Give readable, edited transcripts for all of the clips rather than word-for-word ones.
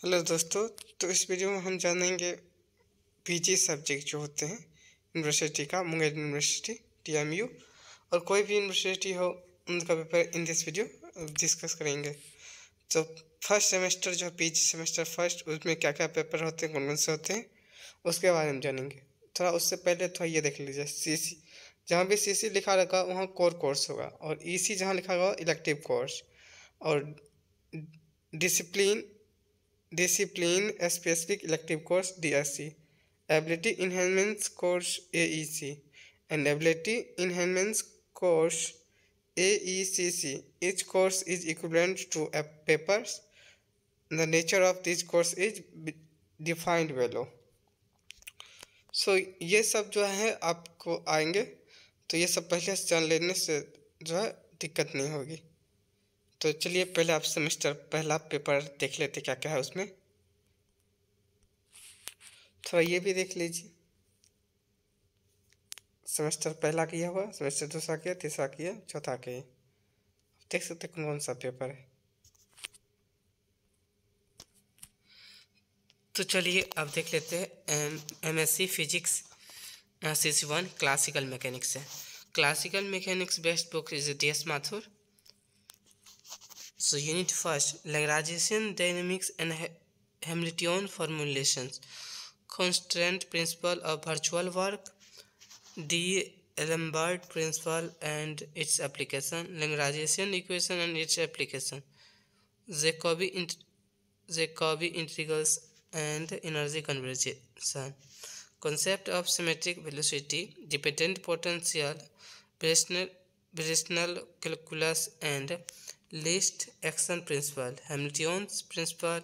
Hello दोस्तों। तो इस वीडियो में हम जानेंगे पीजी सब्जेक्ट जो होते हैं यूनिवर्सिटी का, मुंगेर यूनिवर्सिटी टीएमयू और कोई भी यूनिवर्सिटी हो उनका paper in this video discuss करेंगे। तो फर्स्ट सेमेस्टर जो पीजी सेमेस्टर फर्स्ट, उसमें क्या क्या पेपर होते हैं, कौन कौन से होते हैं, उसके बारे में जानेंगे। थोड़ा उससे पहले थोड़ा ये देख लीजिए, सीसी जहाँ भी सीसी लिखा रखा वहाँ कोर कोर्स होगा, और ईसी जहाँ लिखा होगा इलेक्टिव कोर्स, और discipline Discipline a specific elective course DSC, Ability Enhancement course AEC, and Ability Enhancement course AECC. Each course is equivalent to a papers. The nature of this course is defined below. ये सब जो है आपको आएंगे, तो ये सब पहले से जान लेने से जो है दिक्कत नहीं होगी। तो चलिए पहले आप सेमेस्टर पहला पेपर देख लेते क्या क्या है उसमें। थोड़ा ये भी देख लीजिए, सेमेस्टर पहला किया हुआ, सेमेस्टर दूसरा किया, तीसरा किया, चौथा किया। देख सकते कौन कौन सा पेपर है। तो चलिए अब देख लेते हैं MSc physics CC1 classical mechanics है। Classical mechanics best book is DS Mathur. So unit first, Lagrangian dynamics and Hamiltonian formulations, constraint principle of virtual work, D'Alembert principle and its application, Lagrangian equation and its application, Jacobi integrals and energy conservation, concept of symmetric velocity, dependent potential, Bresnel calculus and least action principle, Hamilton's principle,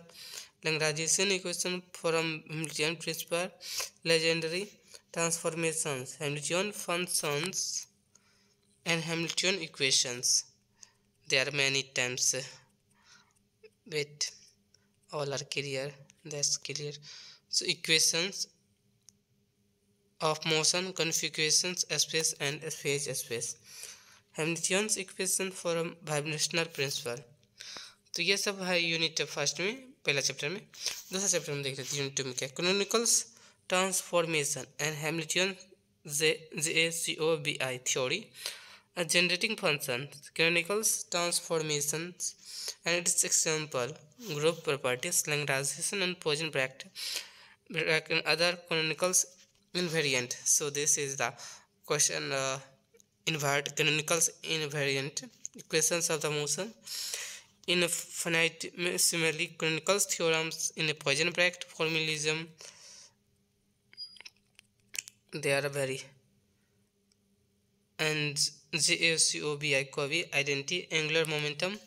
Lagrangian equation from Hamiltonian principle, legendary transformations, Hamiltonian functions and Hamiltonian equations. There are many times, but all are clear. That's clear. So equations of motion, configurations, space and phase space, Hamilton's equation from vibrational principle। तो ये सब है unit first में, पहला chapter में। दूसरा chapter में देख लेते हैं यूनिट 2 में क्या, canonicals transformation and Hamiltonian JCOBI theory, a generating function, canonicals transformations and its example, group properties, Lagrangian and Poisson bracket and other canonicals invariant. So this is the question, invert canonicals invariant equations of the motion infinitesimally canonicals theorems in a Poisson bracket formalism. They are very, and JCOBI identity, angular momentum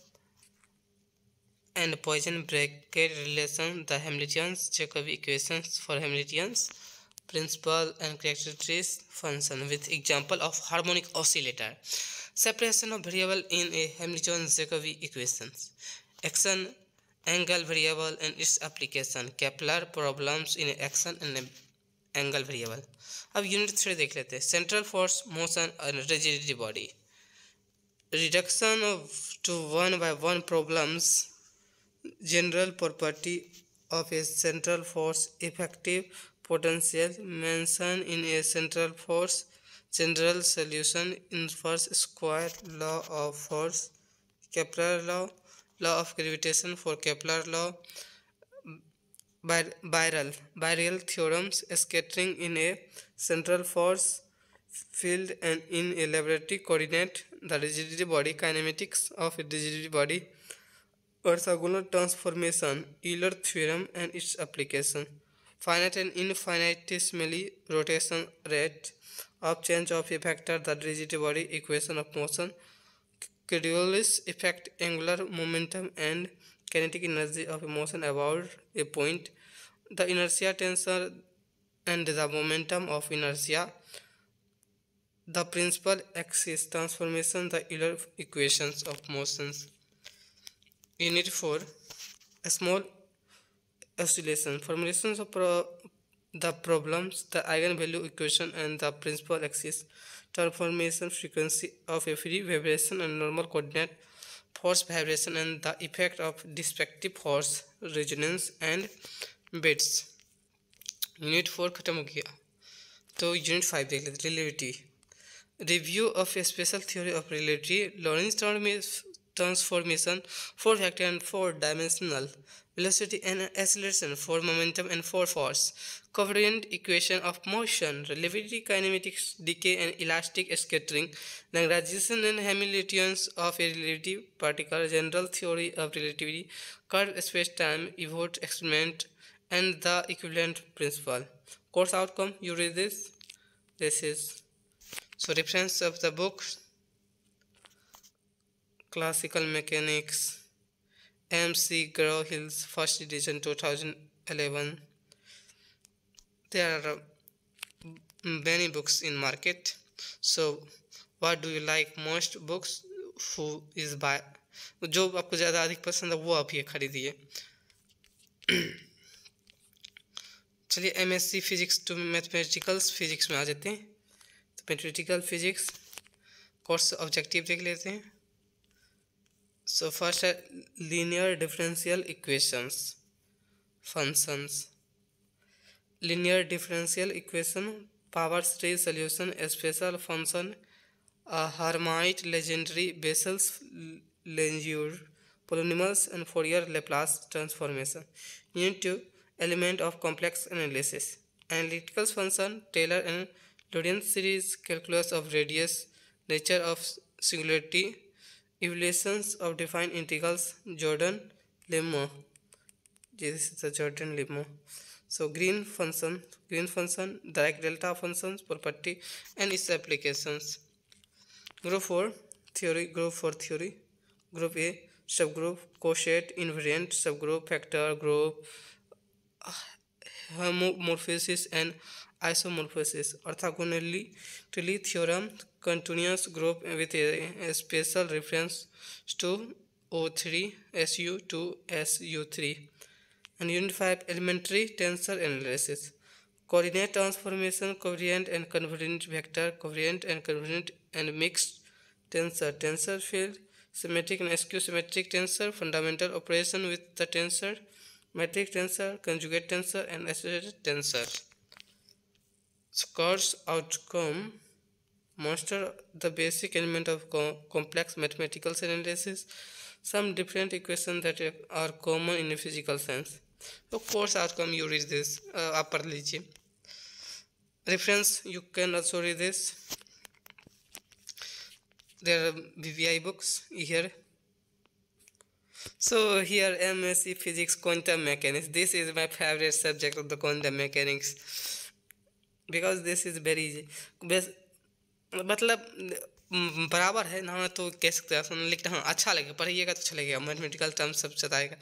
and Poisson bracket relation, the Hamiltonian Jacobi equations for Hamiltonians principle and characteristics function with example of harmonic oscillator, separation of variable in a Hamiltonian Jacobi equations, action angle variable and its application, Kepler problems in action and angle variable. अब unit 3 देख लेते हैं, central force, motion और rigidity body, reduction to 1 by 1 problems, general property of a central force, effective potential, mention in a central force, general solution, inverse square law of force, Kepler law, law of gravitation for Kepler law, Barrel theorems, scattering in a central force field and in a laboratory coordinate, the rigidity body, kinematics of a rigidity body, orthogonal transformation, Euler theorem and its application, finite and infinitesimally rotation rate of change of a vector, the rigidity body, equation of motion, Coriolis effect, angular momentum and kinetic energy of a motion about a point, the inertia tensor and the momentum of inertia, the principal axis transformation, the Euler equations of motions. Unit 4, a small oscillation, formulations of the problems, the eigenvalue equation and the principal axis transformation, frequency of a free vibration and normal coordinate, force vibration and the effect of disruptive force, resonance and bits. Unit 4 खत्म हो गया, तो unit 5 देख लेते, relativity. Review of a special theory of relativity. Lorentz transformation, 4 factor and 4 dimensional velocity and acceleration, 4 momentum and 4 force, covariant equation of motion, relativity, kinematics, decay and elastic scattering, Lagrangian and Hamiltonians of a relative particle, general theory of relativity, curved space-time, Evert experiment and the equivalent principle. Course outcome, you read this. This is so reference of the book, Classical Mechanics, M.C. Grow-Hill's first edition 2011. There are many books in market. So what do you like most books? Who is by जो आपको ज़्यादा अधिक पसंद है वो आप ये खरीदिए. चलिए MSc physics to mathematicals physics में आ जाते हैं. तो मैथमेटिकल फिजिक्स कोर्स ऑब्जेक्टिव देख लेते हैं. So first linear differential equations, functions. Linear differential equation, power series solution, a special function, a Hermite, legendary, Bessel's, Legendre, polynomials and Fourier Laplace transformation. Unit 2, element of complex analysis. Analytical function, Taylor and Lorentz series, calculus of radius, nature of singularity, evaluations of defined integrals, Jordan-Lemma. This is the Jordan-Lemma. So green function, direct delta functions, property and its applications. Group 4 theory, Group A, subgroup, quotient, invariant, subgroup, factor, group, homomorphism and isomorphism. Orthogonality theorem, continuous group with a special reference to O3 SU to SU3. And unit 5, elementary tensor analysis, coordinate transformation, covariant and convergent vector, covariant and convergent and mixed tensor field, symmetric and skew-symmetric tensor, fundamental operation with the tensor, metric tensor, conjugate tensor and associated tensor. Course outcome, master the basic element of complex mathematical analysis, some different equations that are common in physical science. So course outcome, you read this, आप पढ़ लीजिए. Reference, you can also read this. There are BVI books here. So here MSc Physics Quantum Mechanics. This is my favorite subject of the quantum mechanics because this is very easy. मतलब बराबर है ना, तो कह सकते हैं लिखते, हाँ अच्छा लगेगा, पढ़िएगा तो अच्छा लगेगा, मैथमेटिकल टर्म्स सब बताएगा.